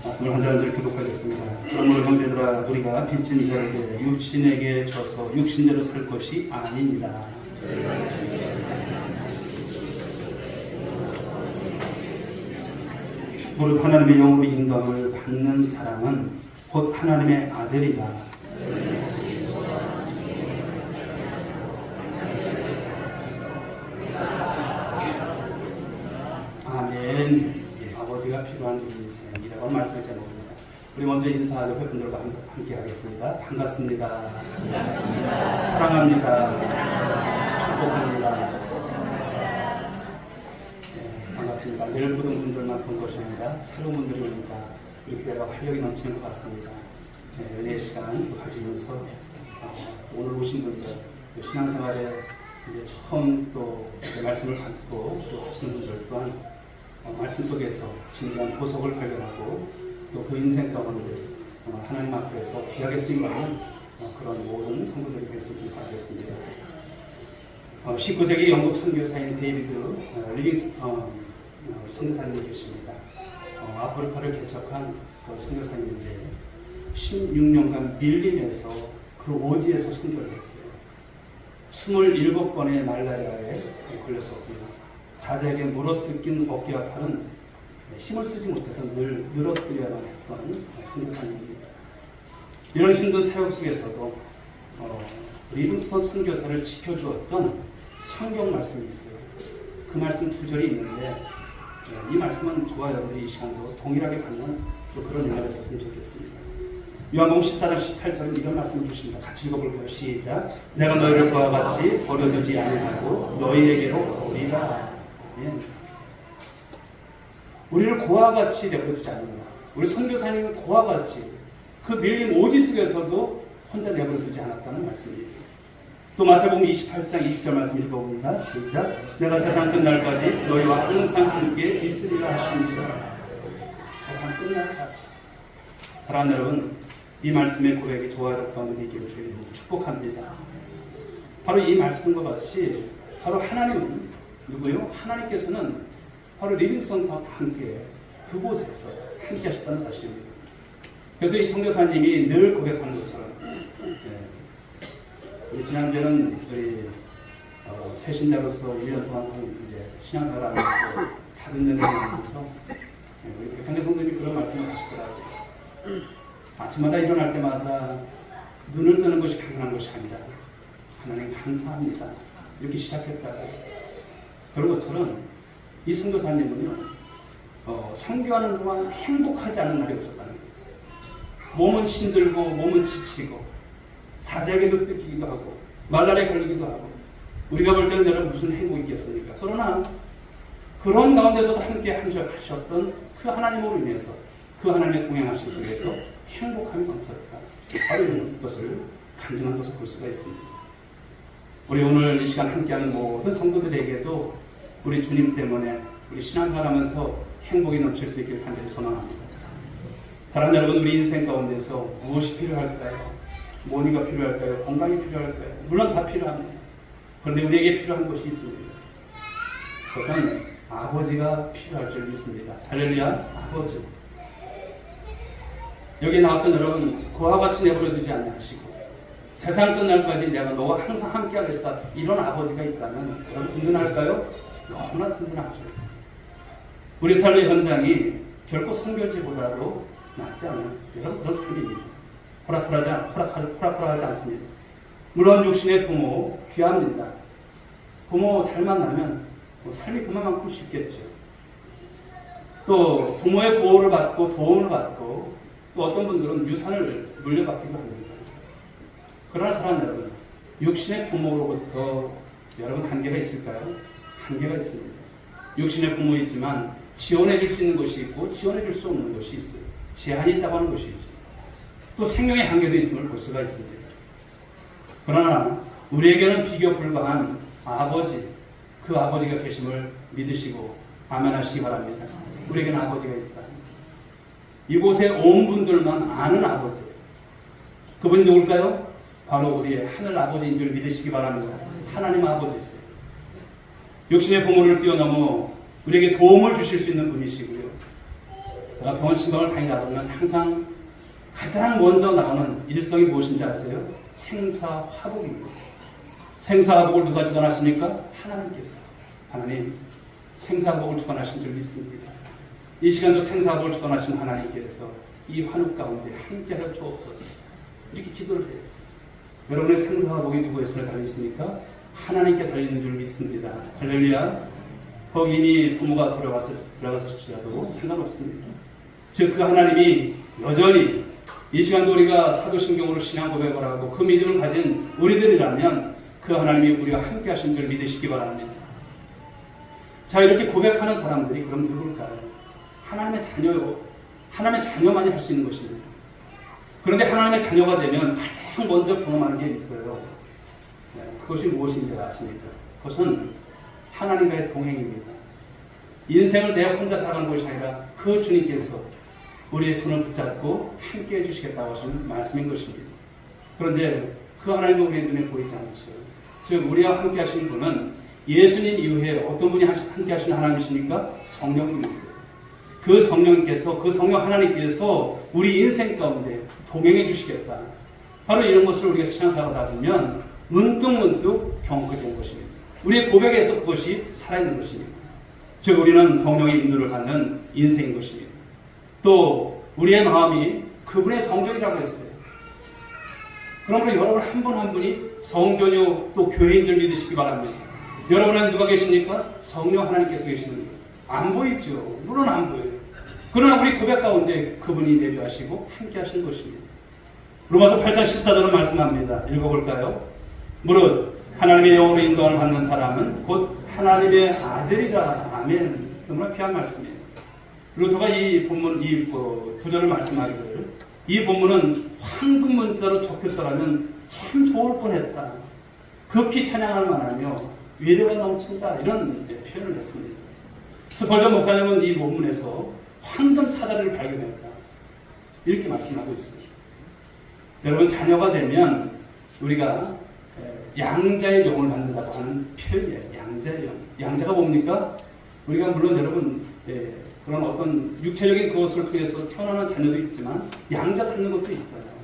말씀을 한 자들 교독하겠습니다. 그러므로 형제들아 우리가 빚진 자에게 육신에게 져서 육신대로 살 것이 아닙니다. 무릇 하나님의 영으로 인도함을 받는 사람은 곧 하나님의 아들이라. 아멘. 예, 아버지가 필요한 우리 인생이라고 말씀해 주십니다. 우리 먼저 인사하고 회분들과 함께 하겠습니다. 반갑습니다. 사랑합니다. 축복합니다. 반갑습니다. 내일 보던 분들만 본 것이 아니라 새로운 분들이 오니까 우리 교회가 활력이 넘치는 것 같습니다. 은혜의 시간 가지면서 오늘 오신 분들 신앙생활에 이제 처음 또 말씀을 받고 또 하시는 분들 또한 말씀 속에서 진정한 보석을 발견하고 또 그 인생 가운데 하나님 앞에서 귀하게 쓰임받는 그런 모든 성도들이 될 수 있기를 바라겠습니다. 19세기 영국 선교사인 데이비드 리빙스턴 선교사님이 계십니다. 아프리카를 개척한 그 선교사님인데 16년간 밀림에서 그 오지에서 선교를 했어요. 27번의 말라리아에 걸렸었고요. 사자에게 물어뜯긴 어깨와 팔은 힘을 쓰지 못해서 늘 늘어뜨려야만 했던 선교사님입니다. 이런 힘든 사역 속에서도 리빙스턴 선교사를 지켜주었던 성경 말씀이 있어요. 그 말씀 2절이 있는데 이 말씀은 저와 여러분이 이 시간도 동일하게 갖는 또 그런 은혜가 있었으면 좋겠습니다. 요한복음 14장 18절은 이런 말씀을 주십니다. 같이 읽어볼까요? 시작. 내가 너희를 그와 같이 버려두지 아니하고 너희에게로 오리라. 우리를 그와 같이 내버려두지 않는다. 우리 선교사님은 그와 같이 그 밀림 오지 속에서도 혼자 내버려두지 않았다는 말씀입니다. 또 마태복음 28장 20절 말씀 읽어봅니다. 시작. 내가 세상 끝날까지 너희와 항상 함께 있으리라 하십니다. 세상 끝날까지. 사랑하는 여러분, 이 말씀의 고백이 저와 여러분 가운데 있기를 주님으로 축복합니다. 바로 이 말씀과 같이 바로 하나님은 누구요? 하나님께서는 바로 리빙스턴과 함께 그곳에서 함께 하셨다는 사실입니다. 그래서 이 선교사님이 늘 고백하는 것처럼 우리 지난주에는 우리 새신자로서 1년 동안 이제 신앙생활을 하면서 받은 은혜를 받으면서 우리 백성계 성도님이 그런 말씀을 하시더라고요. 아침마다 일어날 때마다 눈을 뜨는 것이 당연한 것이 아니라 하나님 감사합니다. 이렇게 시작했다고. 그런 것처럼 이 선교사님은요 선교하는 동안 행복하지 않은 날이 없었다는 거예요. 몸은 힘들고 몸은 지치고 사자에게도 뜯기기도 하고 말라리아에 걸리기도 하고 우리가 볼 때는 내가 무슨 행복이 있겠습니까? 그러나 그런 가운데서도 함께 하셨던 그 하나님으로 인해서 그 하나님의 동행하심 속에서 행복함이 넘쳤다. 바로 이것을 간증한 것을 볼 수가 있습니다. 우리 오늘 이 시간 함께하는 모든 성도들에게도 우리 주님 때문에 우리 신앙생활하면서 행복이 넘칠 수 있기를 간절히 소망합니다. 사랑하는 여러분, 우리 인생 가운데서 무엇이 필요할까요? 뭐니가 필요할까요? 건강이 필요할까요? 물론 다 필요합니다. 그런데 우리에게 필요한 것이 있습니다. 그것은 아버지가 필요할 줄 믿습니다. 할렐루야, 아버지. 여기 나왔던 여러분, 그와 같이 내버려두지 않으시고 세상 끝날까지 내가 너와 항상 함께하겠다. 이런 아버지가 있다면 여러분 든든할까요? 너무나 든든하죠. 우리 삶의 현장이 결코 선교지보다도 낫지 않아요. 여러분 그런 삶입니다. 호락호락하지 않습니다. 물론 육신의 부모 귀합니다. 부모 잘 만나면 삶이 그만큼 쉽겠죠. 또 부모의 보호를 받고 도움을 받고 또 어떤 분들은 유산을 물려받기도 합니다. 그러나 사랑하는 여러분, 육신의 부모로부터 여러분 한계가 있을까요? 한계가 있습니다. 육신의 부모 있지만 지원해 줄 수 있는 것이 있고 지원해 줄 수 없는 것이 있어요. 제한이 있다고 하는 것이 있죠. 또 생명의 한계도 있음을 볼 수가 있습니다. 그러나 우리에게는 비교 불가한 아버지, 그 아버지가 계심을 믿으시고 아멘하시기 바랍니다. 우리에게는 아버지가 있다. 이곳에 온 분들만 아는 아버지. 그분이 누굴까요? 바로 우리의 하늘 아버지인 줄 믿으시기 바랍니다. 하나님 아버지세요. 육신의 부모를 뛰어넘어 우리에게 도움을 주실 수 있는 분이시고요. 제가 병원 신방을 다니다 보면 항상 가장 먼저 나오는 일성이 무엇인지 아세요? 생사화복입니다. 생사화복을 누가 주관하십니까? 하나님께서. 하나님, 생사화복을 주관하신 줄 믿습니다. 이 시간도 생사화복을 주관하신 하나님께서 이 환우 가운데 함께하여 주옵소서. 이렇게 기도를 해요. 여러분의 생사화복이 누구의 손에 달려있습니까? 하나님께 달려있는 줄 믿습니다. 할렐루야. 거기 부모가 돌아가실지라도 상관없습니다. 즉 그 하나님이 여전히 이 시간도 우리가 사도신경으로 신앙 고백을 하고 그 믿음을 가진 우리들이라면 그 하나님이 우리와 함께 하신 줄 믿으시기 바랍니다. 자, 이렇게 고백하는 사람들이 그럼 누굴까요? 하나님의 자녀요. 하나님의 자녀만이 할 수 있는 것입니다. 그런데 하나님의 자녀가 되면 가장 먼저 경험하는 게 있어요. 그것이 무엇인지 아십니까? 그것은 하나님과의 동행입니다. 인생을 내 혼자 살아가는 것이 아니라 그 주님께서 우리의 손을 붙잡고 함께 해주시겠다고 하시는 말씀인 것입니다. 그런데 그 하나님은 우리의 눈에 보이지 않으셔요. 즉 우리와 함께 하신 분은 예수님 이후에 어떤 분이 함께 하시는 하나님이십니까? 성령님이세요. 그 성령께서, 그 성령 하나님께서 우리 인생 가운데 동행해 주시겠다. 바로 이런 것을 우리가 신앙생활하다 보면 문득문득 경험하게 된 것입니다. 우리의 고백에서 그것이 살아있는 것입니다. 즉 우리는 성령의 인도를 받는 인생인 것입니다. 또 우리의 마음이 그분의 성전이라고 했어요. 그러므로 여러분 한 분 한 분이 성전이요 또 교회인 줄 믿으시기 바랍니다. 여러분은 누가 계십니까? 성령 하나님께서 계시는 거예요. 안 보이죠. 물론 안 보여요. 그러나 우리 고백 가운데 그분이 내주하시고 함께 하시는 것입니다. 로마서 8장 14절은 말씀합니다. 읽어볼까요? 무릇 하나님의 영으로 인도함을 받는 사람은 곧 하나님의 아들이라. 아멘. 정말 귀한 말씀이에요. 루터가 이 본문, 이 구절을 말씀하기를 이 본문은 황금 문자로 적혔더라면 참 좋을 뻔했다. 급히 찬양할 만하며 위로가 넘친다. 이런 표현을 했습니다. 스펄전 목사님은 이 본문에서 황금 사다리를 발견했다. 이렇게 말씀하고 있습니다. 여러분 자녀가 되면 우리가 양자의 영을 받는다고 하는 표현이에요. 양자의 영. 양자가 뭡니까? 우리가 물론 여러분 그런 어떤 육체적인 그것을 통해서 태어나는 자녀도 있지만 양자 삼는 것도 있잖아요.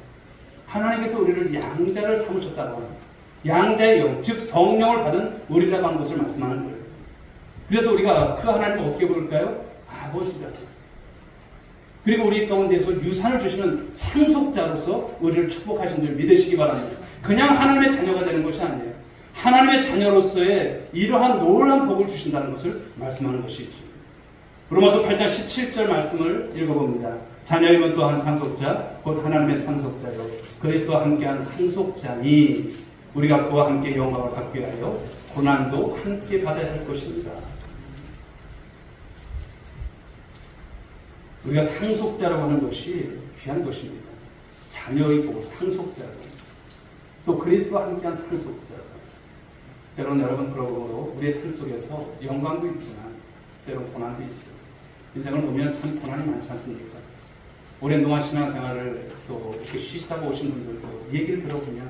하나님께서 우리를 양자를 삼으셨다고 합니다. 양자의 영, 즉 성령을 받은 우리라고 하는 것을 말씀하는 거예요. 그래서 우리가 그 하나님을 어떻게 부를까요? 아버지라. 그리고 우리 가운데서 유산을 주시는 상속자로서 우리를 축복하신 줄 믿으시기 바랍니다. 그냥 하나님의 자녀가 되는 것이 아니에요. 하나님의 자녀로서의 이러한 놀라운 복을 주신다는 것을 말씀하는 것이죠. 로마서 8장 17절 말씀을 읽어봅니다. 자녀이면 또한 상속자, 곧 하나님의 상속자요. 그리스도와 함께한 상속자니 우리가 그와 함께 영광을 받기 위하여 고난도 함께 받아야 할 것입니다. 우리가 상속자라고 하는 것이 귀한 것입니다. 자녀이고 상속자고 또 그리스도와 함께한 상속자. 여러분 그러므로 우리의 삶 속에서 영광도 있지만 때론 고난도 있어요. 인생을 보면 참 고난이 많지 않습니까? 오랜 동안 신앙생활을 또 이렇게 쉬시다가 오신 분들도 얘기를 들어보면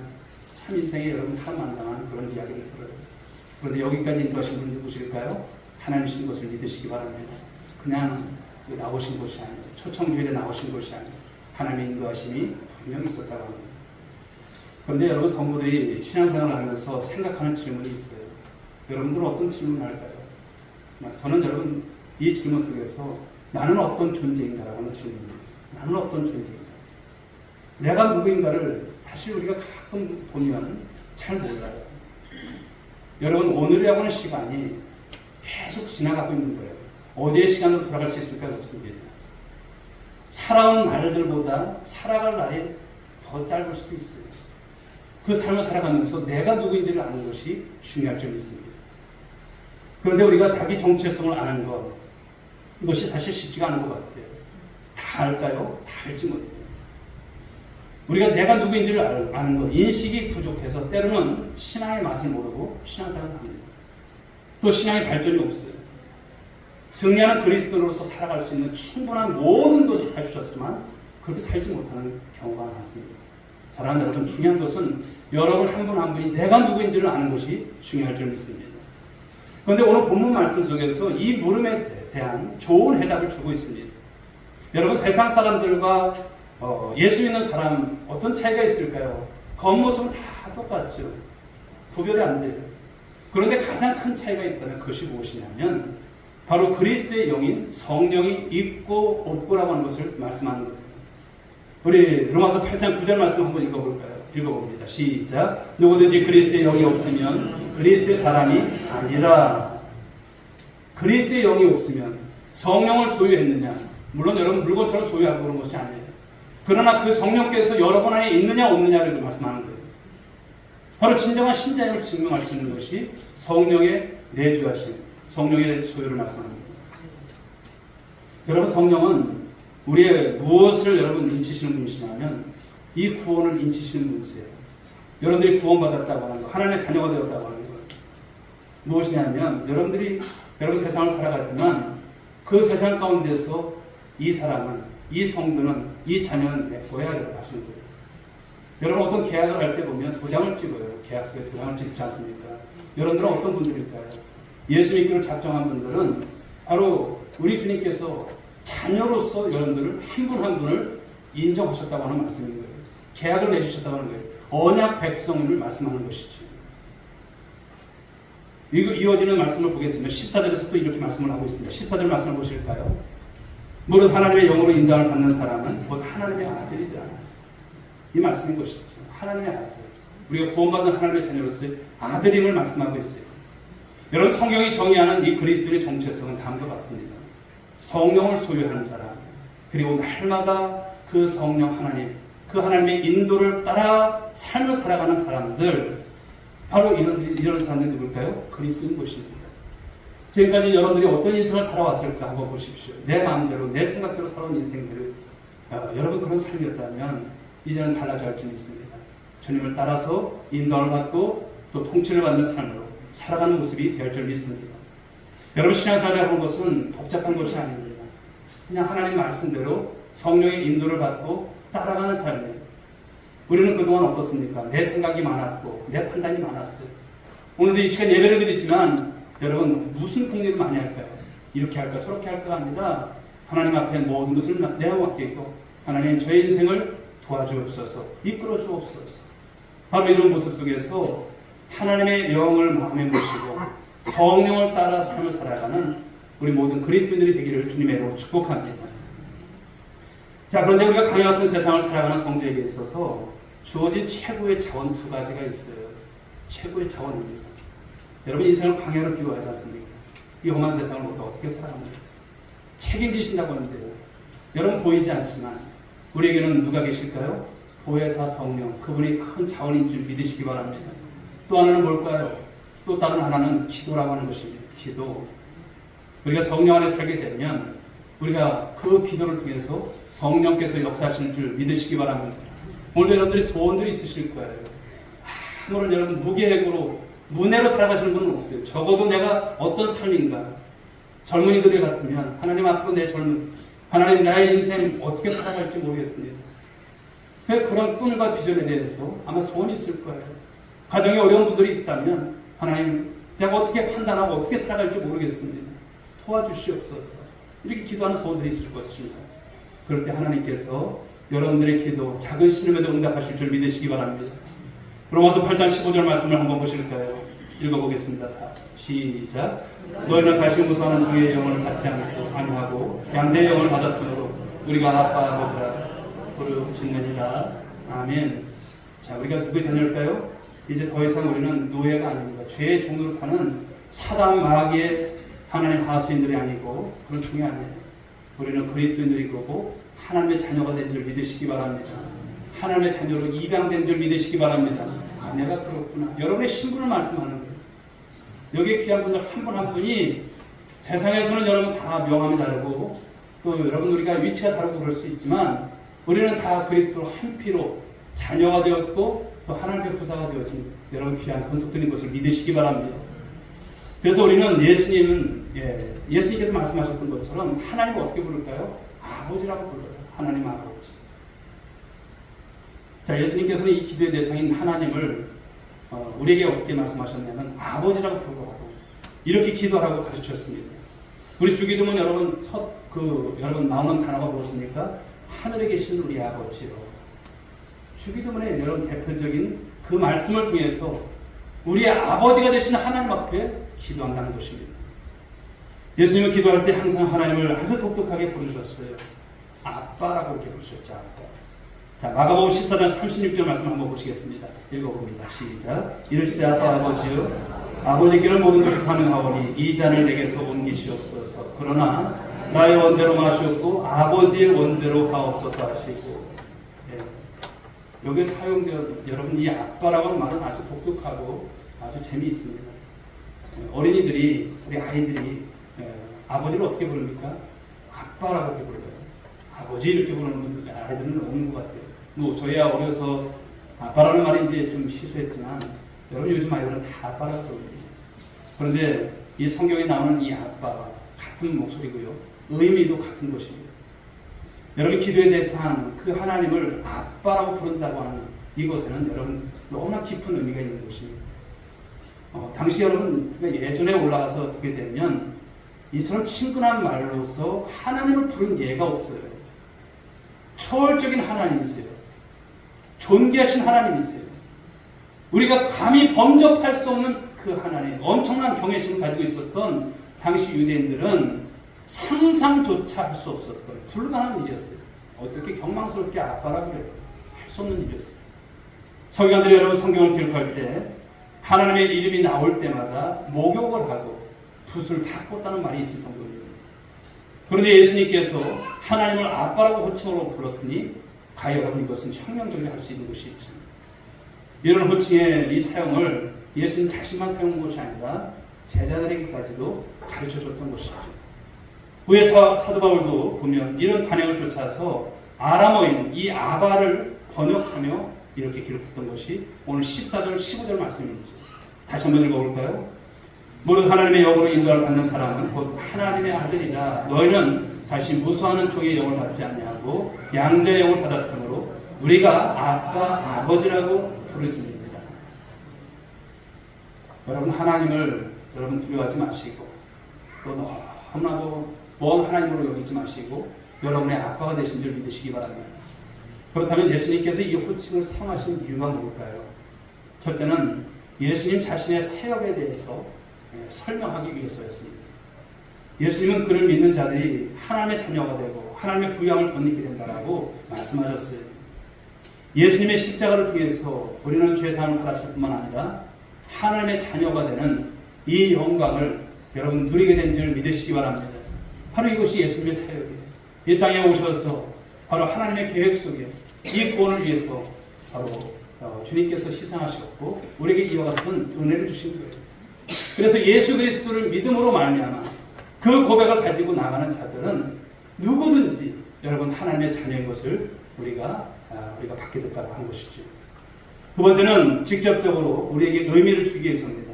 참 인생에 여러분 탈만당한 그런 이야기를 들어요. 그런데 여기까지 인도하신 분이 누구실까요? 하나님이신 것을 믿으시기 바랍니다. 그냥 나오신 것이 아니에요. 초청교회에 나오신 것이 아니에요. 하나님의 인도하심이 분명히 있었다고 합니다. 그런데 여러분 성도들이 신앙생활을 하면서 생각하는 질문이 있어요. 여러분들은 어떤 질문을 할까요? 저는 여러분 이 질문 속에서 나는 어떤 존재인가라고 하는 질문입니다. 나는 어떤 존재인가? 내가 누구인가를 사실 우리가 가끔 보면 잘 몰라요. 여러분 오늘이라고 하는 시간이 계속 지나가고 있는 거예요. 어제의 시간으로 돌아갈 수 있을까? 없습니다. 살아온 날들보다 살아갈 날이 더 짧을 수도 있어요. 그 삶을 살아가면서 내가 누구인지를 아는 것이 중요할 점이 있습니다. 그런데 우리가 자기 정체성을 아는 것, 이것이 사실 쉽지가 않은 것 같아요. 다 알까요? 다 알지 못해요. 우리가 내가 누구인지를 아는 것, 인식이 부족해서 때로는 신앙의 맛을 모르고 신앙생활을 합니다. 또 신앙의 발전이 없어요. 승리하는 그리스도로서 살아갈 수 있는 충분한 모든 것을 해주셨지만 그렇게 살지 못하는 경우가 많습니다. 사랑하는 여러분, 중요한 것은 여러분 한 분 한 분이 내가 누구인지를 아는 것이 중요할 줄 믿습니다. 그런데 오늘 본문 말씀 속에서 이 물음에 대한 좋은 해답을 주고 있습니다. 여러분 세상 사람들과 예수 믿는 사람 어떤 차이가 있을까요? 겉모습은 다 똑같죠. 구별이 안 돼요. 그런데 가장 큰 차이가 있다는 것이 무엇이냐면 바로 그리스도의 영인 성령이 있고 없고라고 하는 것을 말씀하는 거예요. 우리 로마서 8장 9절 말씀 한번 읽어볼까요? 읽어봅니다. 시작. 누구든지 그리스도의 영이 없으면 그리스도의 사람이 아니라. 그리스도의 영이 없으면 성령을 소유했느냐? 물론 여러분 물건처럼 소유하고 그런 것이 아니에요. 그러나 그 성령께서 여러분 안에 있느냐 없느냐를 말씀하는 거예요. 바로 진정한 신자임을 증명할 수 있는 것이 성령의 내주하심, 성령의 소유를 말씀합니다. 여러분 성령은 우리의 무엇을 여러분 인치시는 분이시냐면 이 구원을 인치시는 분이세요. 여러분들이 구원받았다고 하는 거, 하나님의 자녀가 되었다고 하는 거 무엇이냐면 여러분 세상을 살아갔지만 그 세상 가운데서 이 사람은, 이 성도는, 이 자녀는 내 거야 라고 하시는 거예요. 여러분 어떤 계약을 할 때 보면 도장을 찍어요. 계약서에 도장을 찍지 않습니까? 여러분들은 어떤 분들일까요? 예수 믿기로 작정한 분들은 바로 우리 주님께서 자녀로서 여러분들을 한 분 한 분을 인정하셨다고 하는 말씀인 거예요. 계약을 내주셨다고 하는 거예요. 언약 백성을 말씀하는 것이죠. 이어지는 말씀을 보겠습니다. 14절에서 또 이렇게 말씀을 하고 있습니다. 14절 말씀을 보실까요? 무릇 하나님의 영으로 인도함을 받는 사람은 곧 하나님의 아들이다. 이 말씀인 것이죠. 하나님의 아들. 우리가 구원받는 하나님의 자녀로서의 아들임을 말씀하고 있어요. 여러분 성경이 정의하는 이 그리스도의 정체성은 다음과 같습니다. 성령을 소유하는 사람, 그리고 날마다 그 성령 하나님, 그 하나님의 인도를 따라 삶을 살아가는 사람들, 바로 이런 사람들이 누굴까요? 그리스도인 것입니다. 지금까지 여러분들이 어떤 인생을 살아왔을까 한번 보십시오. 내 마음대로, 내 생각대로 살아온 인생들을 여러분 그런 삶이었다면 이제는 달라져 할 줄 믿습니다. 주님을 따라서 인도를 받고 또 통치를 받는 삶으로 살아가는 모습이 될 줄 믿습니다. 여러분 신앙생활이라는 것은 복잡한 것이 아닙니다. 그냥 하나님 말씀대로 성령의 인도를 받고 따라가는 삶이에요. 우리는 그동안 어떻습니까? 내 생각이 많았고 내 판단이 많았어요. 오늘도 이 시간 예배를 드리지만 여러분 무슨 궁리를 많이 할까요? 이렇게 할까 저렇게 할까 아니라 하나님 앞에 모든 것을 내어맡기고 하나님 저의 인생을 도와주옵소서, 이끌어 주옵소서. 바로 이런 모습 속에서 하나님의 영을 마음에 모시고 성령을 따라 삶을 살아가는 우리 모든 그리스도인들이 되기를 주님의 이름으로 축복합니다. 자, 그런데 우리가 강야 같은 세상을 살아가는 성도에게 있어서 주어진 최고의 자원 두 가지가 있어요. 최고의 자원입니다. 여러분 인생을 강야로 비유하지 않습니까? 이 험한 세상을 우리가 어떻게 살아갑니까? 책임지신다고 하는데요. 여러분 보이지 않지만 우리에게는 누가 계실까요? 보혜사 성령, 그분이 큰 자원인 줄 믿으시기 바랍니다. 또 하나는 뭘까요? 또 다른 하나는 기도라고 하는 것입니다. 기도. 우리가 성령 안에 살게 되면 우리가 그 기도를 통해서 성령께서 역사하시는 줄 믿으시기 바랍니다. 오늘도 여러분들이 소원들이 있으실 거예요. 아무런 여러분 무계획으로 문해로 살아가시는 분은 없어요. 적어도 내가 어떤 삶인가. 젊은이들 같으면 하나님 앞으로 하나님 나의 인생 어떻게 살아갈지 모르겠습니다. 그런 꿈과 비전에 대해서 아마 소원이 있을 거예요. 가정에 어려운 분들이 있다면 하나님 제가 어떻게 판단하고 어떻게 살아갈지 모르겠습니다. 도와주시옵소서. 이렇게 기도하는 소원들이 있을 것입니다. 그럴 때 하나님께서 여러분들의 기도 작은 신음에도 응답하실 줄 믿으시기 바랍니다. 로마서 8장 15절 말씀을 한번 보실까요? 읽어보겠습니다. 다 시작. 너희는 다시 무서워하는 주의 영을 받지 않고 아니하고 양자의 영을 받았으므로 우리가 아빠 아버지라 부르짖느니라. 아멘. 자, 우리가 누구의 자녀일까요? 이제 더 이상 우리는 노예가 아닙니다. 죄의 종으로 타는 사단 마귀의 하나님 하수인들이 아니고 그런 종이 아니에요. 우리는 그리스도인들이 그러고 하나님의 자녀가 된 줄 믿으시기 바랍니다. 하나님의 자녀로 입양된 줄 믿으시기 바랍니다. 아, 내가 그렇구나. 여러분의 신분을 말씀하는 거예요. 여기에 귀한 분들 한 분 한 분이 세상에서는 여러분 다 명함이 다르고 또 여러분 우리가 위치가 다르고 그럴 수 있지만 우리는 다 그리스도로 한 피로 자녀가 되었고 또 하나님의 후사가 되어진 여러분 귀한 헌족들인 것을 믿으시기 바랍니다. 그래서 우리는 예수님께서 말씀하셨던 것처럼 하나님을 어떻게 부를까요? 아버지라고 불러요. 하나님 아버지. 자, 예수님께서는 이 기도의 대상인 하나님을 우리에게 어떻게 말씀하셨냐면 아버지라고 부르라고 이렇게 기도하라고 가르쳤습니다. 우리 주기도문 여러분 여러분 나오는 단어가 무엇입니까? 하늘에 계신 우리 아버지로. 주기도문의 여러분 대표적인 그 말씀을 통해서 우리의 아버지가 되신 하나님 앞에 기도한다는 것입니다. 예수님은 기도할 때 항상 하나님을 아주 독특하게 부르셨어요. 아빠라고 이렇게 부르셨죠. 아빠. 자, 마가복음 14장 36절 말씀 한번 보시겠습니다. 읽어봅니다. 시작. 이르시되 아빠 아버지여 아버지께는 모든 것이 가능하오니 이 잔을 내게서 옮기시옵소서. 그러나 나의 원대로 마시옵고 아버지의 원대로 하옵소서 하시고. 예. 여기에 사용되어 여러분 이 아빠라고 하는 말은 아주 독특하고 아주 재미있습니다. 어린이들이 우리 아이들이 아버지를 어떻게 부릅니까? 아빠라고 이렇게 불러요. 아버지 이렇게 부르는 분들 아이들은 없는 것 같아요. 뭐 저희야 어려서 아빠라는 말이 이제 좀 시소했지만 여러분 요즘 아이들은 다 아빠라고 부릅니다. 그런데 이 성경에 나오는 이 아빠와 같은 목소리고요. 의미도 같은 것입니다. 여러분 기도의 대상 그 하나님을 아빠라고 부른다고 하는 이것에는 여러분 너무나 깊은 의미가 있는 것입니다. 당시 여러분 예전에 올라가서 보게 되면 이처럼 친근한 말로서 하나님을 부른 예가 없어요. 초월적인 하나님이세요. 존귀하신 하나님이세요. 우리가 감히 범접할 수 없는 그 하나님, 엄청난 경외심을 가지고 있었던 당시 유대인들은 상상조차 할 수 없었던 불가능한 일이었어요. 어떻게 경망스럽게 아빠라고 그래요? 할 수 없는 일이었어요. 서기관들이 여러분 성경을 기록할 때 하나님의 이름이 나올 때마다 목욕을 하고 붓을 바꿨다는 말이 있을 정도입니다. 그런데 예수님께서 하나님을 아빠라고 호칭으로 불렀으니 과연 여러분 이것은 혁명적으로 할 수 있는 것이 있습니다. 이런 호칭의 이 사용을 예수님 자신만 사용한 것이 아니라 제자들에게까지도 가르쳐줬던 것이죠. 후에 사도 바울도 보면 이런 관행을 쫓아서 아람어인 이 아바를 번역하며 이렇게 기록했던 것이 오늘 14절 15절 말씀입니다. 다시 한번 읽어볼까요? 모든 하나님의 영으로 인도를 받는 사람은 곧 하나님의 아들이라. 너희는 다시 무수하는 종의 영을 받지 아니하고 양자의 영을 받았으므로 우리가 아빠 아버지라고 부르짖습니다. 여러분 하나님을 여러분 두려워하지 마시고 또 너무나도 먼 하나님으로 여기지 마시고 여러분의 아빠가 되신 줄 믿으시기 바랍니다. 그렇다면 예수님께서 이 호칭을 사용하신 이유가 뭘까요? 첫째는 예수님 자신의 사역에 대해서 설명하기 위해서였습니다. 예수님은 그를 믿는 자들이 하나님의 자녀가 되고 하나님의 부양을 덧입게 된다라고 말씀하셨어요. 예수님의 십자가를 통해서 우리는 죄사함을 받았을 뿐만 아니라 하나님의 자녀가 되는 이 영광을 여러분 누리게 된 줄 믿으시기 바랍니다. 바로 이것이 예수님의 사역이에요. 이 땅에 오셔서 바로 하나님의 계획 속에 이 구원을 위해서 바로 주님께서 희생하셨고 우리에게 이와 같은 은혜를 주신 거예요. 그래서 예수 그리스도를 믿음으로 말미암아 그 고백을 가지고 나가는 자들은 누구든지 여러분 하나님의 자녀인 것을 우리가 받게 될까 하는 것이죠. 두 번째는 직접적으로 우리에게 의미를 주기 위해서입니다.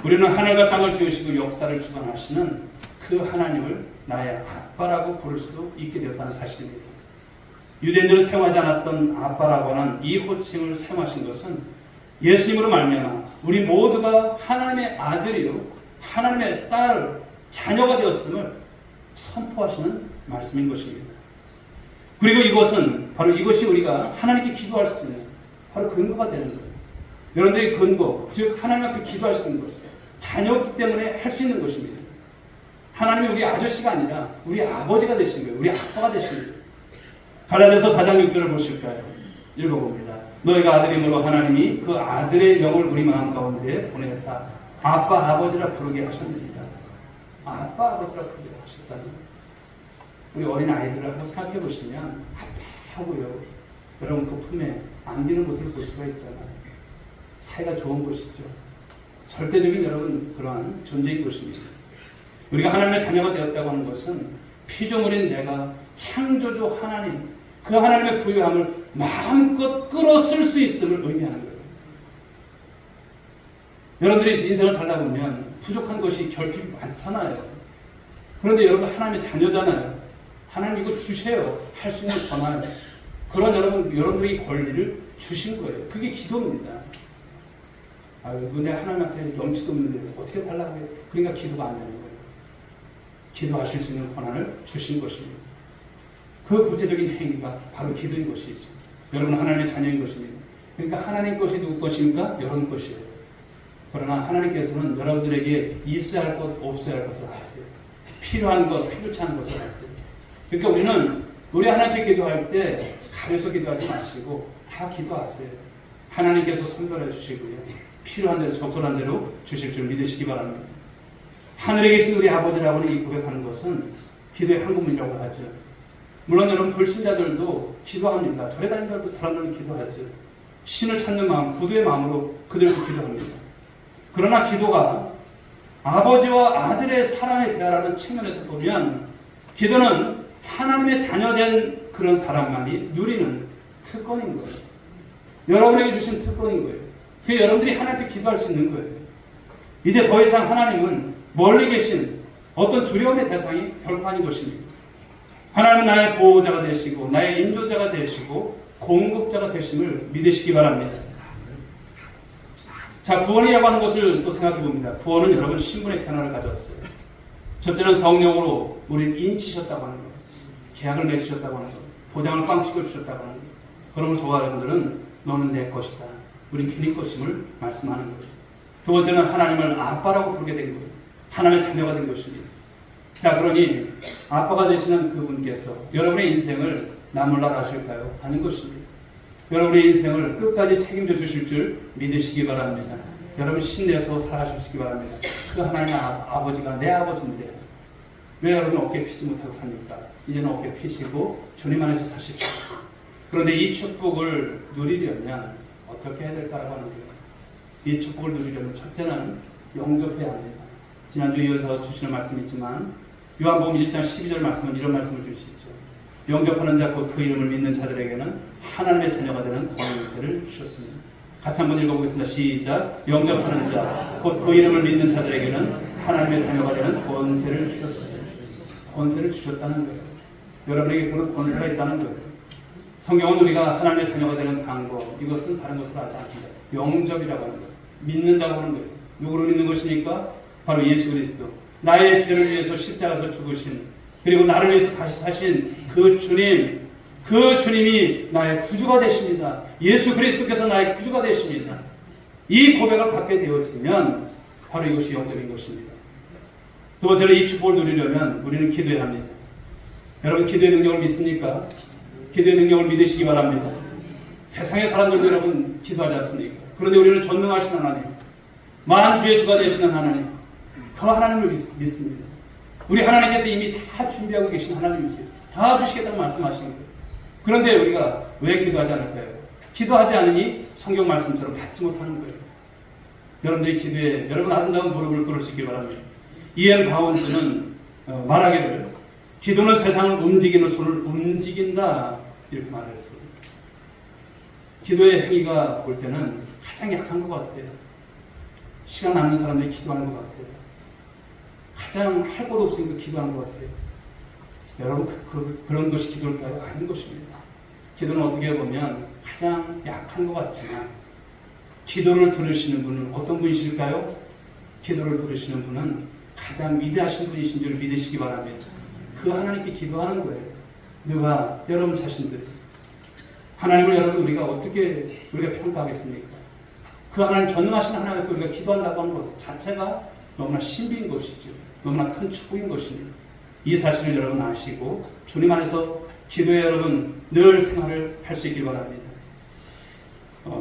우리는 하늘과 땅을 지으시고 역사를 주관하시는 그 하나님을 나의 아빠라고 부를 수도 있게 되었다는 사실입니다. 유대인들을 사용하지 않았던 아빠라고 하는 이 호칭을 사용하신 것은 예수님으로 말미암아 우리 모두가 하나님의 아들이요 하나님의 딸 자녀가 되었음을 선포하시는 말씀인 것입니다. 그리고 이것이 우리가 하나님께 기도할 수 있는 바로 근거가 되는 거예요. 여러분들의 근거, 즉 하나님 앞에 기도할 수 있는 것, 자녀이기 때문에 할 수 있는 것입니다. 하나님이 우리 아저씨가 아니라 우리 아버지가 되신 거예요. 우리 아빠가 되신 거예요. 갈라디아서 4장 6절을 보실까요? 읽어봅니다. 너희가 아들이므로 하나님이 그 아들의 영을 우리 마음 가운데 보내사 아빠 아버지라 부르게 하셨느니라. 아빠 아버지라 부르게 하셨다니. 우리 어린 아이들을 한번 생각해 보시면 아빠하고요 여러분 그 품에 안기는 모습을 볼 수가 있잖아요. 사이가 좋은 것이죠. 절대적인 여러분 그러한 존재인 것입니다. 우리가 하나님의 자녀가 되었다고 하는 것은 피조물인 내가 창조주 하나님, 그 하나님의 부유함을 마음껏 끌어쓸 수 있음을 의미하는 거예요. 여러분들이 인생을 살다 보면 부족한 것이 결핍이 많잖아요. 그런데 여러분 하나님의 자녀잖아요. 하나님 이거 주세요. 할 수 있는 권한. 그런 여러분들에게 권리를 주신 거예요. 그게 기도입니다. 근데 하나님 앞에 염치도 없는데 어떻게 달라고 해요? 그러니까 기도가 안 되는 거예요. 기도하실 수 있는 권한을 주신 것입니다. 그 구체적인 행위가 바로 기도인 것이죠. 여러분 하나님의 자녀인 것입니다. 그러니까 하나님 것이 누구 것입니까? 여러분 것이에요. 그러나 하나님께서는 여러분들에게 있어야 할 것, 없어야 할 것을 아세요. 필요한 것, 필요치 않은 것을 아세요. 그러니까 우리 하나님께 기도할 때 가려서 기도하지 마시고 다 기도하세요. 하나님께서 선별해 주시고요. 필요한 대로 적절한 대로 주실 줄 믿으시기 바랍니다. 하늘에 계신 우리 아버지라고는 이 고백하는 것은 기도의 한국문이라고 하죠. 물론 여러분 불신자들도 기도합니다. 절에 다니는 사람들은 기도하죠. 신을 찾는 마음, 구두의 마음으로 그들도 기도합니다. 그러나 기도가 아버지와 아들의 사랑의 대화라는 측면에서 보면 기도는 하나님의 자녀된 그런 사람만이 누리는 특권인 거예요. 여러분에게 주신 특권인 거예요. 그게 여러분들이 하나님께 기도할 수 있는 거예요. 이제 더 이상 하나님은 멀리 계신 어떤 두려움의 대상이 결코 아닌 것입니다. 하나님은 나의 보호자가 되시고 나의 인도자가 되시고 공급자가 되심을 믿으시기 바랍니다. 자, 구원이라고 하는 것을 또 생각해 봅니다. 구원은 여러분 신분의 변화를 가져왔어요. 첫째는 성령으로 우리를 인치셨다고 하는 거예요. 계약을 맺으셨다고 하는 거예요. 도장을 빵 찍어주셨다고 하는 거예요. 그러면 저와 여러분들은 너는 내 것이다. 우린 주님 것임을 말씀하는 거예요. 두 번째는 하나님을 아빠라고 부르게 된 거예요. 하나님의 자녀가 된 것입니다. 자, 그러니 아빠가 되시는 그분께서 여러분의 인생을 나몰라 하실까요? 아닌 것입니다. 여러분의 인생을 끝까지 책임져 주실 줄 믿으시기 바랍니다. 여러분 힘내서 살아가시기 바랍니다. 그 하나님의 아버지가 내 아버지인데 왜 여러분 어깨 피지 못하고 삽니까? 이제는 어깨 피시고 주님 안에서 사십시오. 그런데 이 축복을 누리려면 어떻게 해야 될까라고 하는 거예요. 이 축복을 누리려면 첫째는 영접해야 합니다. 지난주 이어서 주시는 말씀이 있지만 요한복음 1장 12절 말씀은 이런 말씀을 주시죠. 영접하는 자 곧 그 이름을 믿는 자들에게는 하나님의 자녀가 되는 권세를 주셨습니다. 같이 한번 읽어보겠습니다. 시작. 영접하는 자 곧 그 이름을 믿는 자들에게는 하나님의 자녀가 되는 권세를 주셨습니다. 권세를 주셨다는 거예요. 여러분에게 그런 권세가 있다는 거죠. 성경은 우리가 하나님의 자녀가 되는 방법, 이것은 다른 것으로 하지 않습니다. 영접이라고 하는 거예요. 믿는다고 하는 거예요. 누구를 믿는 것입니까? 바로 예수 그리스도. 나의 죄를 위해서 십자가에서 죽으신, 그리고 나를 위해서 다시 사신 그 주님, 그 주님이 나의 구주가 되십니다. 예수 그리스도께서 나의 구주가 되십니다. 이 고백을 갖게 되어지면 바로 이것이 영접인 것입니다. 두 번째로 이 축복을 누리려면 우리는 기도해야 합니다. 여러분 기도의 능력을 믿습니까? 기도의 능력을 믿으시기 바랍니다. 세상의 사람들도 여러분 기도하지 않습니까? 그런데 우리는 전능하신 하나님, 만주의 주가 되시는 하나님, 그 하나님을 믿습니다. 우리 하나님께서 이미 다 준비하고 계신 하나님이세요. 다 주시겠다고 말씀하시는 거예요. 그런데 우리가 왜 기도하지 않을까요? 기도하지 않으니 성경 말씀처럼 받지 못하는 거예요. 여러분들이 기도에 여러분 아름다운 무릎을 꿇을 수 있길 바랍니다. 이엔 바운드는 말하기를 기도는 세상을 움직이는 손을 움직인다 이렇게 말했어요. 기도의 행위가 볼 때는 가장 약한 것 같아요. 시간 남는 사람들이 기도하는 것 같아요. 가장 할 것 없으니까 기도하는 것 같아요. 여러분 그런 것이 기도일까요? 아닌 것입니다. 기도는 어떻게 보면 가장 약한 것 같지만 기도를 들으시는 분은 어떤 분이실까요? 기도를 들으시는 분은 가장 위대하신 분이신 줄 믿으시기 바랍니다. 그 하나님께 기도하는 거예요. 누가? 여러분 자신들. 하나님을 여러분 우리가 어떻게 우리가 평가하겠습니까? 그 하나님 전능하신 하나님께 우리가 기도한다고 하는 것 자체가 너무나 신비인 것이죠. 너무나 큰 축복인 것입니다. 이 사실을 여러분 아시고 주님 안에서 기도에 여러분 늘 생활을 할 수 있길 바랍니다.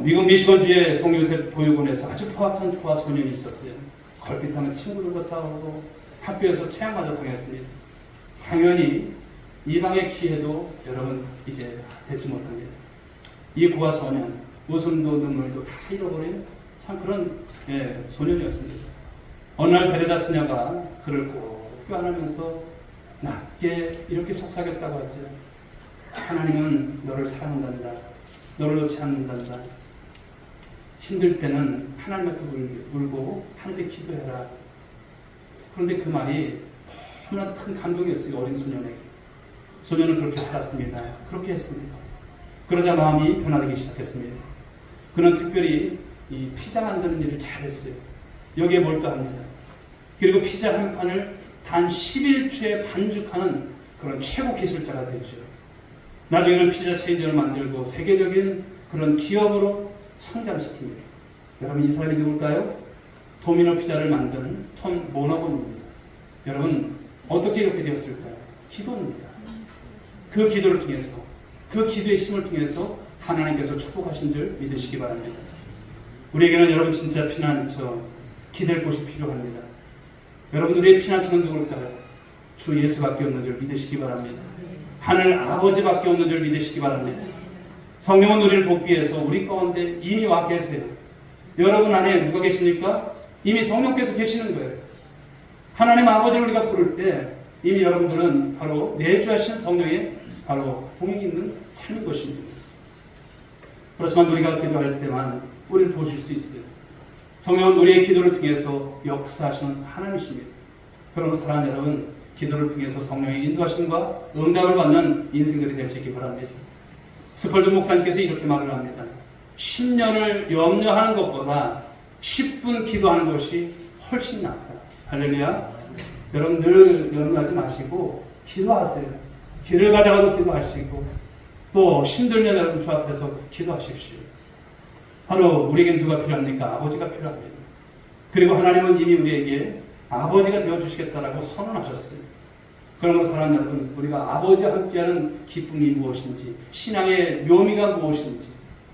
미국 미시건주의 송요셉 보육원에서 아주 포악한 포화 소년이 있었어요. 걸핏하면 친구들과 싸우고 학교에서 퇴학마저 당했습니다. 당연히 이방의 기회도 여러분 이제 되지 못합니다. 이 고아 소년 웃음도 눈물도 다 잃어버린 참 그런 소년이었습니다. 어느 날 베레다 수녀가 그를 꼭 껴안으면서 낮게 이렇게 속삭였다고 하죠. 하나님은 너를 사랑한단다. 너를 놓지 않는단다. 힘들 때는 하나님 앞에 울고 하나님께 기도해라. 그런데 그 말이 너무나도 큰 감동이었어요. 어린 소년에게. 소년은 그렇게 살았습니다. 그렇게 했습니다. 그러자 마음이 변화되기 시작했습니다. 그는 특별히 이 피자 만드는 일을 잘했어요. 여기에 몰두합니다. 그리고 피자 한 판을 단 11초에 반죽하는 그런 최고 기술자가 되죠. 나중에는 피자 체인점을 만들고 세계적인 그런 기업으로 성장시킵니다. 여러분 이 사람이 누굴까요? 도미노 피자를 만든 톰 모너건입니다. 여러분 어떻게 이렇게 되었을까요? 기도입니다. 그 기도를 통해서 그 기도의 힘을 통해서 하나님께서 축복하신 줄 믿으시기 바랍니다. 우리에게는 여러분 진짜 피난처 기댈 곳이 필요합니다. 여러분 우리의 피난처는 누굴까요? 주 예수밖에 없는 줄 믿으시기 바랍니다. 하늘 아버지밖에 없는 줄 믿으시기 바랍니다. 성령은 우리를 돕기 위해서 우리 가운데 이미 와 계세요. 여러분 안에 누가 계십니까? 이미 성령께서 계시는 거예요. 하나님 아버지를 우리가 부를 때 이미 여러분들은 바로 내주하신 성령의 바로 동행이 있는 삶인 것입니다. 그렇지만 우리가 기도할 때만 우리를 도우실 수 있어요. 성령은 우리의 기도를 통해서 역사하시는 하나님이십니다. 그러므로 사랑하는 여러분, 기도를 통해서 성령의 인도하심과 응답을 받는 인생들이 될 수 있기 바랍니다. 스펄전 목사님께서 이렇게 말을 합니다. 10년을 염려하는 것보다 10분 기도하는 것이 훨씬 낫다. 할렐루야. 여러분 늘 염려하지 마시고 기도하세요. 길을 가다가도 기도하시고 또 힘들면 여러분 주 앞에서 기도하십시오. 바로 우리에겐 누가 필요합니까? 아버지가 필요합니다. 그리고 하나님은 이미 우리에게 아버지가 되어주시겠다라고 선언하셨어요. 그러므로 사랑하는 여러분, 우리가 아버지와 함께하는 기쁨이 무엇인지, 신앙의 묘미가 무엇인지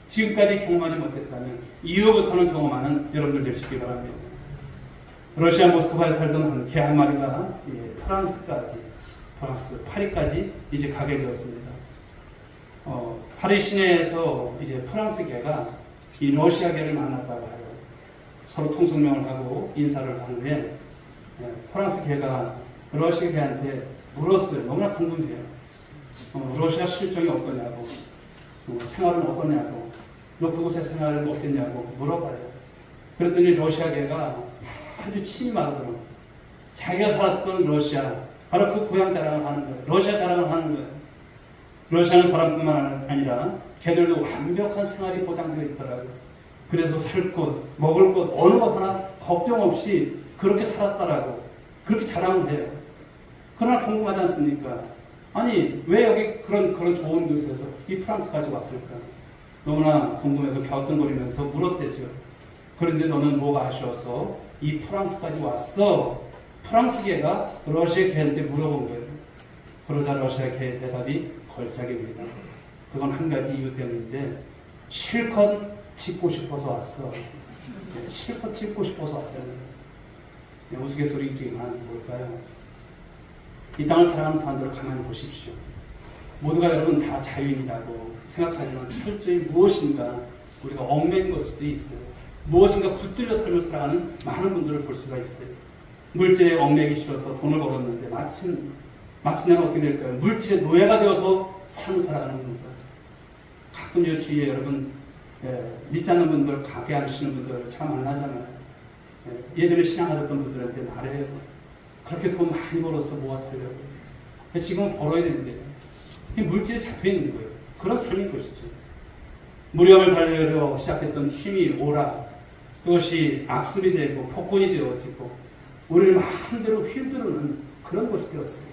지금까지 경험하지 못했다면 이후부터는 경험하는 여러분들 되시기 바랍니다. 러시아 모스크바에 살던 개 한 마리가 프랑스 파리까지 이제 가게 되었습니다. 파리 시내에서 이제 프랑스 개가 이 러시아 개를 만났다고 해요. 서로 통성명을 하고 인사를 한 후에 프랑스 개가 러시아 개한테 물었어요. 너무나 궁금해요. 러시아 실정이 어떠냐고, 생활은 어떠냐고, 너 그곳의 생활은 어땠냐고 물어봐요. 그랬더니 러시아 개가 아주 침이 마르더라고요. 자기가 살았던 러시아, 바로 그 고향 자랑을 하는 거예요. 러시아 자랑을 하는 거예요. 러시아는 사람뿐만 아니라 개들도 완벽한 생활이 보장되어 있더라고요. 그래서 살 곳, 먹을 곳, 어느 것 하나 걱정 없이 그렇게 살았다라고 그렇게 자랑을 해요. 그러나 궁금하지 않습니까? 아니 왜 여기 그런 좋은 곳에서 이 프랑스까지 왔을까? 너무나 궁금해서 갸우뚱거리면서 물었대죠. 그런데 너는 뭐가 아쉬워서 이 프랑스까지 왔어? 프랑스 개가 러시아 개한테 물어본 거예요. 그러자 러시아 개의 대답이 걸작입니다. 그건 한 가지 이유 때문인데 실컷 짓고 싶어서 왔어. 실컷 짓고 싶어서 왔다는 거예요. 우스갯소리지만 뭘까요? 이 땅을 살아가는 사람들을 가만히 보십시오. 모두가 여러분 다 자유인이라고 생각하지만 철저히 무엇인가 우리가 얽매인 걸 수도 있어요. 무엇인가 붙들려 삶을 살아가는 많은 분들을 볼 수가 있어요. 물질에 얽매기 싫어서 돈을 벌었는데 마침내는 어떻게 될까요? 물질의 노예가 되어서 삶을 살아가는 분들. 가끔 주위에 여러분 믿지 않는 분들, 가게하시는 분들 참 만나잖아요. 예전에 신앙하셨던 분들한테 말해요. 그렇게 돈 많이 벌어서 모아두려고. 지금은 벌어야 되는데 물질에 잡혀있는 거예요. 그런 삶인 것이죠. 무료함을 달려려 시작했던 취미, 오락, 그것이 악습이 되고 폭군이 되어지고 우리를 마음대로 휘두르는 그런 것이 되었어요.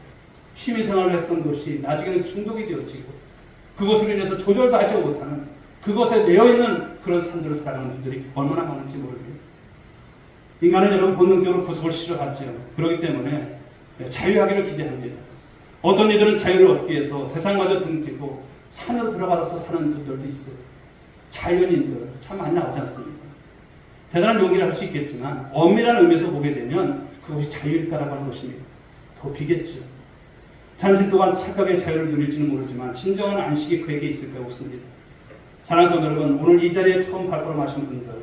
취미생활을 했던 것이 나중에는 중독이 되어지고 그것으로 인해서 조절도 하지 못하는 그것에 매여있는 그런 삶들을 살아가는 분들이 얼마나 많은지 모르겠어요. 인간은 여러분 본능적으로 구속을 싫어하죠. 그렇기 때문에 자유하기를 기대합니다. 어떤 이들은 자유를 얻기 위해서 세상마저 등지고 산으로 들어가서 사는 분들도 있어요. 자연인들 참 많이 나오지 않습니까? 대단한 용기를 할 수 있겠지만 엄밀한 의미에서 보게 되면 그것이 자유일까라고 하는 것입니다. 더 비겠죠. 잠시 동안 착각의 자유를 누릴지는 모르지만 진정한 안식이 그에게 있을까 없습니다. 사랑하는 성도 여러분, 오늘 이 자리에 처음 발걸음하신 분들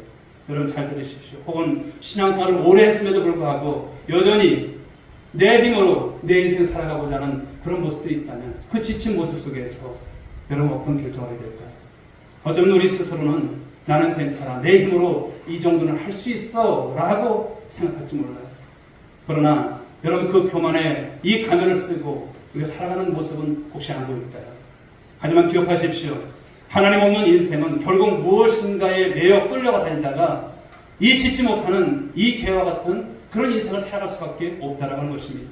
여러분 잘 들으십시오. 혹은 신앙생활을 오래 했음에도 불구하고 여전히 내 힘으로 내 인생을 살아가고자 하는 그런 모습들이 있다면 그 지친 모습 속에서 여러분 어떤 결정을 하게 될까요? 어쩌면 우리 스스로는 나는 괜찮아, 내 힘으로 이 정도는 할 수 있어 라고 생각할지 몰라요. 그러나 여러분 그 교만에 이 가면을 쓰고 우리가 살아가는 모습은 혹시 안 보일까요? 하지만 기억하십시오. 하나님 없는 인생은 결국 무엇인가에 매여 끌려가 다니다가 이 짓지 못하는 이 개와 같은 그런 인생을 살아갈 수밖에 없다라는 것입니다.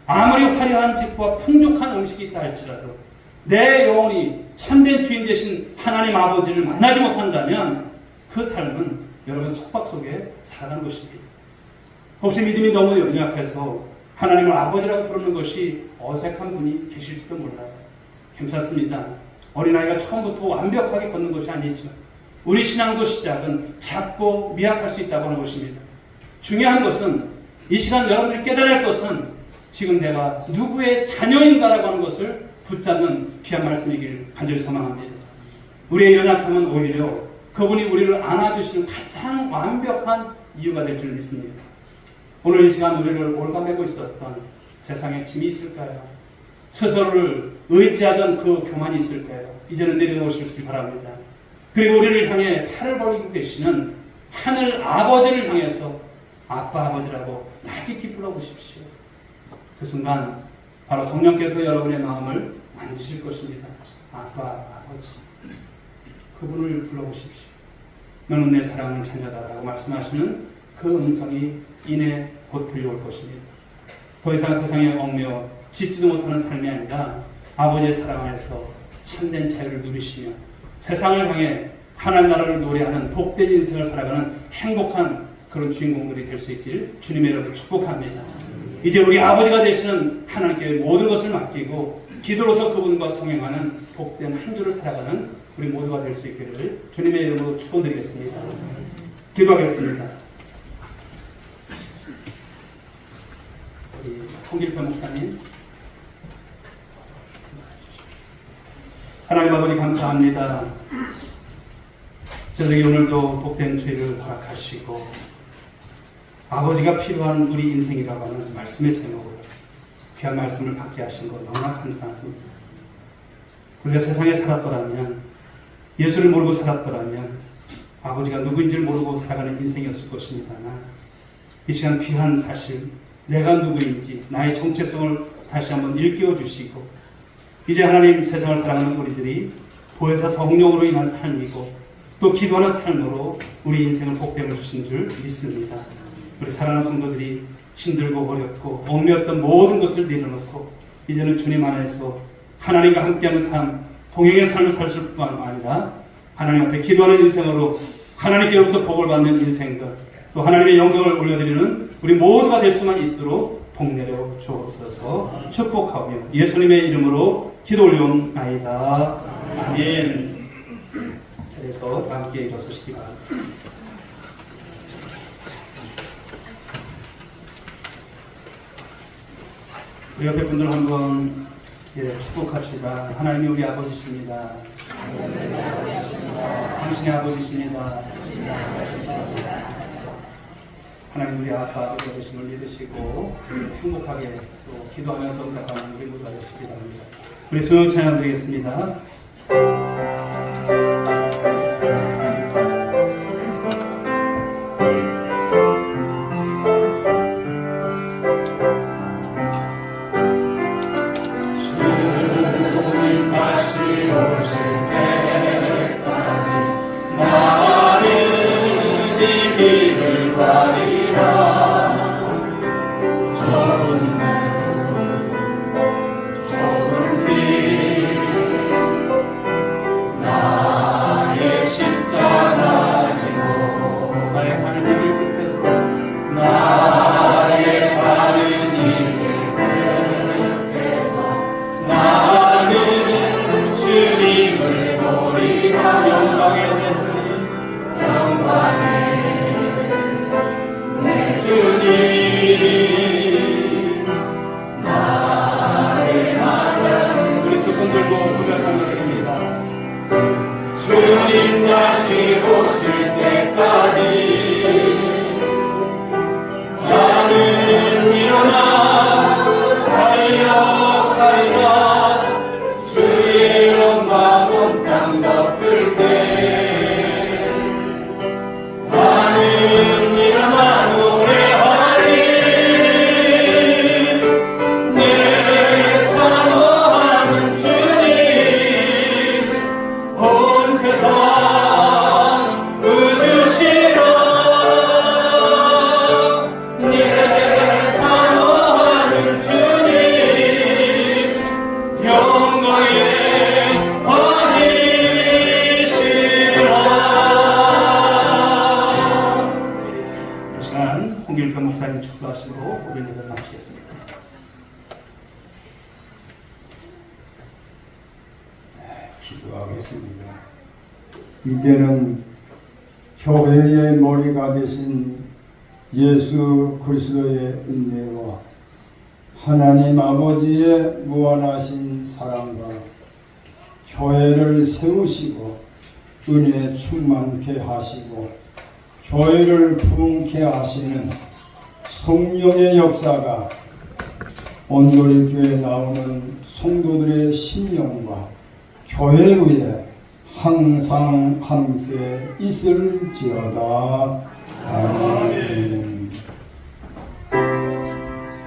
아무리 화려한 집과 풍족한 음식이 있다 할지라도 내 영혼이 참된 주인 되신 하나님 아버지를 만나지 못한다면 그 삶은 여러분 속박 속에 살아가는 것입니다. 혹시 믿음이 너무 연약해서 하나님을 아버지라고 부르는 것이 어색한 분이 계실지도 몰라요. 괜찮습니다. 어린아이가 처음부터 완벽하게 걷는 것이 아니죠. 우리 신앙도 시작은 작고 미약할 수 있다고 하는 것입니다. 중요한 것은 이 시간 여러분들이 깨달을 것은 지금 내가 누구의 자녀인가라고 하는 것을 붙잡는 귀한 말씀이길 간절히 소망합니다. 우리의 연약함은 오히려 그분이 우리를 안아주시는 가장 완벽한 이유가 될 줄 믿습니다. 오늘 이 시간 우리를 올가매고 있었던 세상의 짐이 있을까요? 스스로를 의지하던 그 교만이 있을까요? 이제는 내려놓으시길 바랍니다. 그리고 우리를 향해 팔을 벌리고 계시는 하늘 아버지를 향해서 아빠 아버지라고 나직히 불러보십시오. 그 순간 바로 성령께서 여러분의 마음을 만지실 것입니다. 아빠 아버지, 그분을 불러보십시오. 너는 내 사랑하는 자녀다라고 말씀하시는 그 음성이 이내 곧 들려올 것입니다. 더 이상 세상에 얽매여 짓지도 못하는 삶이 아니라 아버지의 사랑 안에서 참된 자유를 누리시며 세상을 향해 하나님 나라를 노래하는 복된 인생을 살아가는 행복한 그런 주인공들이 될 수 있길 주님의 이름으로 축복합니다. 이제 우리 아버지가 되시는 하나님께 모든 것을 맡기고 기도로서 그분과 동행하는 복된 한 주를 살아가는 우리 모두가 될 수 있기를 주님의 이름으로 축원드리겠습니다. 기도하겠습니다. 우리 홍길표 목사님, 하나님 아버지 감사합니다. 저에게 오늘도 복된 죄를 허락하시고 아버지가 필요한 우리 인생이라고 하는 말씀의 제목으로 귀한 말씀을 받게 하신 것 너무나 감사합니다. 우리가 세상에 살았더라면, 예수를 모르고 살았더라면 아버지가 누구인지를 모르고 살아가는 인생이었을 것입니다만 이 시간 귀한 사실, 내가 누구인지 나의 정체성을 다시 한번 일깨워 주시고 이제 하나님 세상을 살아가는 우리들이 보혜사 성령으로 인한 삶이고 또 기도하는 삶으로 우리 인생을 복됨을 주신 줄 믿습니다. 우리 사랑하는 성도들이 힘들고 어렵고 얽매였던 모든 것을 내려놓고 이제는 주님 안에서 하나님과 함께하는 삶, 동행의 삶을 살 뿐만 아니라 하나님 앞에 기도하는 인생으로 하나님께로부터 복을 받는 인생들, 또 하나님의 영광을 올려드리는 우리 모두가 될 수만 있도록 복내려 주옵소서. 축복하며 예수님의 이름으로 기도 올려옵나이다. 아멘. 자리에서 다 함께 일어서시기 바랍니다. 우리 옆에 분들 한번 축복합시다. 하나님이 우리 아버지십니다. 당신의 아버지십니다. 하나님 우리 아빠 아버지 되심을 믿으시고 행복하게 또 기도하면서 응답하는 우리 모두가 되시기 바랍니다. 우리 수요 찬양 드리겠습니다. 주님 다시 오실 때까지 나는 일어나 달려가리라. 주의 영광 온 땅 덮을 때 나는 일어나 노래하리. 내 사랑하는 주님 온 세상 기도하겠습니다. 이제는 교회의 머리가 되신 예수 그리스도의 은혜와 하나님 아버지의 무한하신 사랑과 교회를 세우시고 은혜 충만케 하시고 교회를 부흥케 하시는 성령의 역사가 온누리 교회에 나오는 성도들의 심령과 교회에 항상 함께 있을지어다. 아멘.